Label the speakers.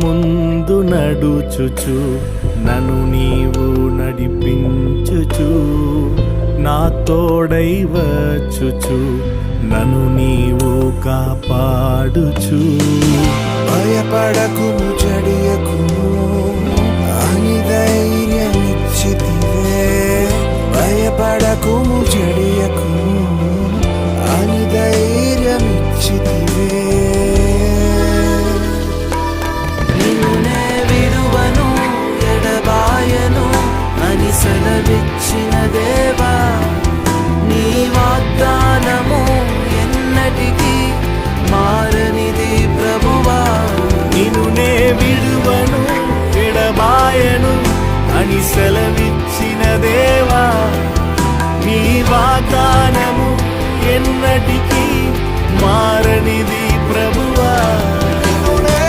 Speaker 1: ముందు నడుచుచు నన్ను నీవు నడిపించుచు నా తోడై వచ్చుచు నన్ను నీవు కాపాడుచు
Speaker 2: భయపడకుము చెడియకుము అని ధైర్యమిచ్చితివే భయపడకుము చెడియకుము అని ధైర్యమిచ్చితివే నిన్నే విడువను ఎడబాయను అని సెలవిచ్చిన దేవా నీ వాగ్దానము ఎన్నటికీ మారనిది ప్రభువా
Speaker 1: నిన్నే విడువను ఎడబాయను అని సెలవిచ్చిన దేవా నీ వాగ్దానము ఎన్నటికీ మారనిది ప్రభు